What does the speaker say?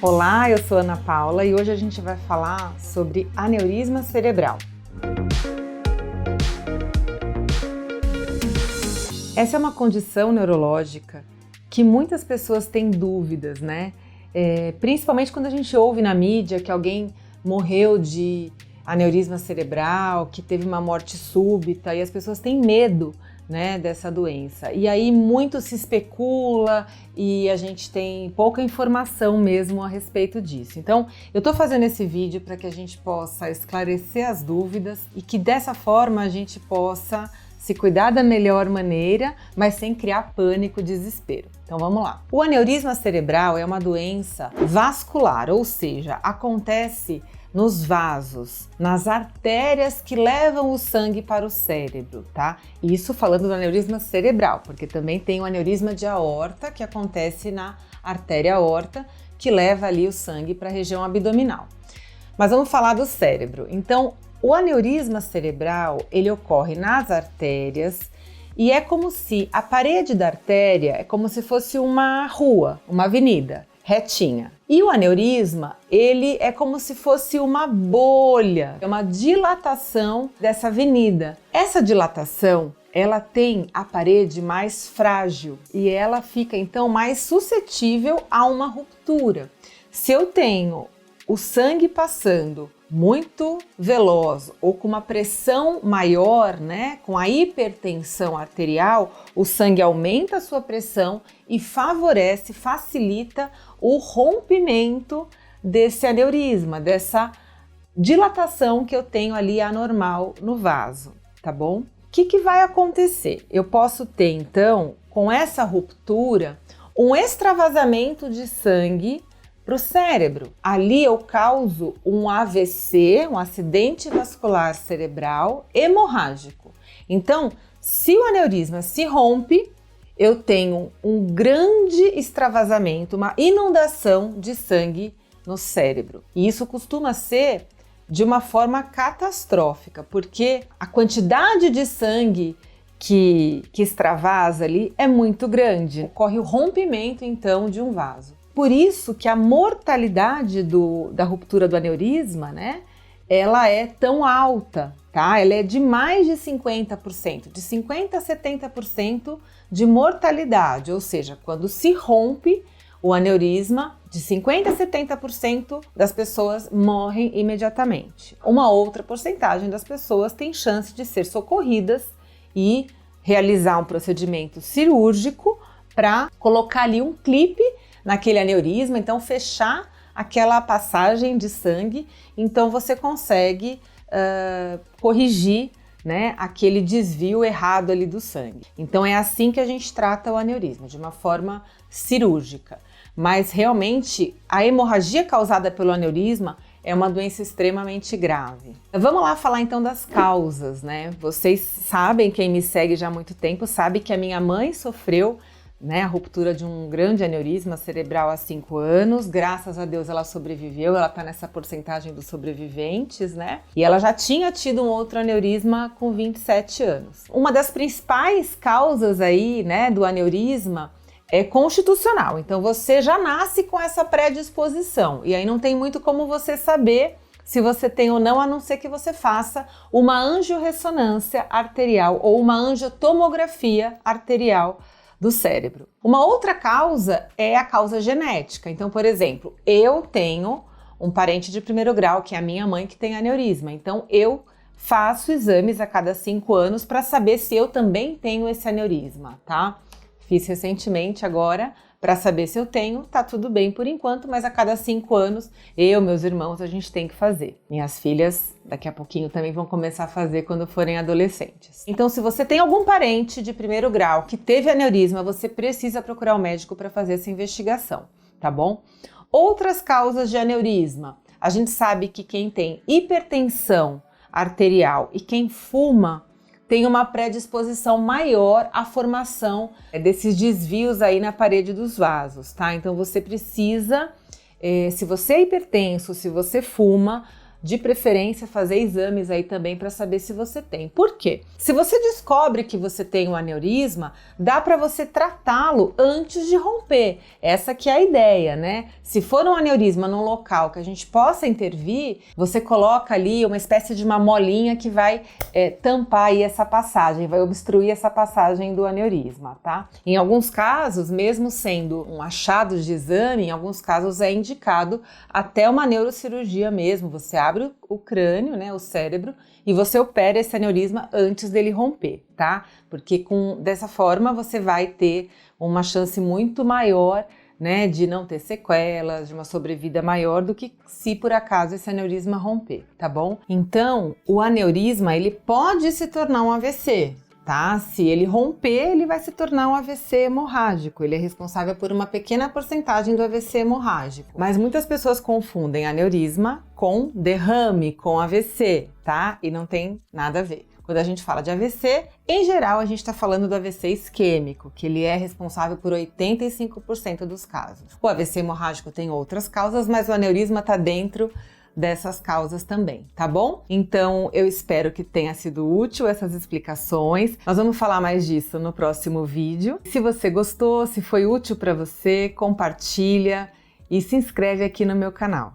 Olá, eu sou Ana Paula e hoje a gente vai falar sobre aneurisma cerebral. Essa é uma condição neurológica que muitas pessoas têm dúvidas, né? Principalmente quando a gente ouve na mídia que alguém morreu de aneurisma cerebral, que teve uma morte súbita e as pessoas têm medo, né, dessa doença. E aí muito se especula e a gente tem pouca informação mesmo a respeito disso. Então, eu tô fazendo esse vídeo para que a gente possa esclarecer as dúvidas e que dessa forma a gente possa se cuidar da melhor maneira, mas sem criar pânico, desespero. Então vamos lá. O aneurisma cerebral é uma doença vascular, ou seja, acontece nos vasos, nas artérias que levam o sangue para o cérebro, tá? Isso falando do aneurisma cerebral, porque também tem o aneurisma de aorta, que acontece na artéria aorta, que leva ali o sangue para a região abdominal. Mas vamos falar do cérebro. Então, o aneurisma cerebral, ele ocorre nas artérias e é como se a parede da artéria é como se fosse uma rua, uma avenida retinha. E o aneurisma, ele é como se fosse uma bolha, é uma dilatação dessa avenida. Essa dilatação, ela tem a parede mais frágil e ela fica então mais suscetível a uma ruptura. Se eu tenho o sangue passando muito veloz ou com uma pressão maior, né, com a hipertensão arterial, o sangue aumenta a sua pressão e favorece, facilita o rompimento desse aneurisma, dessa dilatação que eu tenho ali anormal no vaso, tá bom? O que vai acontecer? Eu posso ter então, com essa ruptura, um extravasamento de sangue para o cérebro. Ali eu causo um AVC, um acidente vascular cerebral hemorrágico. Então, se o aneurisma se rompe, eu tenho um grande extravasamento, uma inundação de sangue no cérebro. E isso costuma ser de uma forma catastrófica, porque a quantidade de sangue que extravasa ali é muito grande. Ocorre o rompimento, então, de um vaso. Por isso que a mortalidade da ruptura do aneurisma, né, ela é tão alta, tá? Ela é de mais de 50%, de 50% a 70% de mortalidade, ou seja, quando se rompe o aneurisma, de 50% a 70% das pessoas morrem imediatamente. Uma outra porcentagem das pessoas tem chance de ser socorridas e realizar um procedimento cirúrgico para colocar ali um clipe naquele aneurisma, então fechar aquela passagem de sangue, então você consegue corrigir, né, aquele desvio errado ali do sangue. Então é assim que a gente trata o aneurisma, de uma forma cirúrgica. Mas realmente a hemorragia causada pelo aneurisma é uma doença extremamente grave. Vamos lá falar então das causas, né? Vocês sabem, quem me segue já há muito tempo, sabe que a minha mãe sofreu, né, a ruptura de um grande aneurisma cerebral há 5 anos, graças a Deus ela sobreviveu, ela tá nessa porcentagem dos sobreviventes, né, e ela já tinha tido um outro aneurisma com 27 anos. Uma das principais causas aí, né, do aneurisma é constitucional, então você já nasce com essa predisposição, e aí não tem muito como você saber se você tem ou não, a não ser que você faça uma angiorressonância arterial ou uma angiotomografia arterial do cérebro. Uma outra causa é a causa genética. Então, por exemplo, eu tenho um parente de primeiro grau, que é a minha mãe, que tem aneurisma. Então, eu faço exames a cada 5 anos para saber se eu também tenho esse aneurisma, tá? Fiz recentemente agora para saber se eu tenho, tá tudo bem por enquanto, mas a cada 5 anos, eu, meus irmãos, a gente tem que fazer. Minhas filhas, daqui a pouquinho, também vão começar a fazer quando forem adolescentes. Então, se você tem algum parente de primeiro grau que teve aneurisma, você precisa procurar o médico para fazer essa investigação, tá bom? Outras causas de aneurisma. A gente sabe que quem tem hipertensão arterial e quem fuma tem uma predisposição maior à formação desses desvios aí na parede dos vasos, tá? Então você precisa, se você é hipertenso, se você fuma, de preferência fazer exames aí também para saber se você tem. Por quê? Se você descobre que você tem um aneurisma, dá para você tratá-lo antes de romper. Essa que é a ideia, né? Se for um aneurisma num local que a gente possa intervir, você coloca ali uma espécie de uma molinha que vai tampar aí essa passagem, vai obstruir essa passagem do aneurisma, tá? Em alguns casos, mesmo sendo um achado de exame, em alguns casos é indicado até uma neurocirurgia mesmo. Você abre o crânio, né, o cérebro, e você opera esse aneurisma antes dele romper, tá? Porque dessa forma você vai ter uma chance muito maior, né, de não ter sequelas, de uma sobrevida maior do que se por acaso esse aneurisma romper, tá bom? Então, o aneurisma, ele pode se tornar um AVC, tá? Se ele romper, ele vai se tornar um AVC hemorrágico. Ele é responsável por uma pequena porcentagem do AVC hemorrágico. Mas muitas pessoas confundem aneurisma com derrame, com AVC, tá? E não tem nada a ver. Quando a gente fala de AVC, em geral a gente está falando do AVC isquêmico, que ele é responsável por 85% dos casos. O AVC hemorrágico tem outras causas, mas o aneurisma está dentro dessas causas também, tá bom? Então eu espero que tenha sido útil essas explicações. Nós vamos falar mais disso no próximo vídeo. Se você gostou, se foi útil para você, compartilha e se inscreve aqui no meu canal.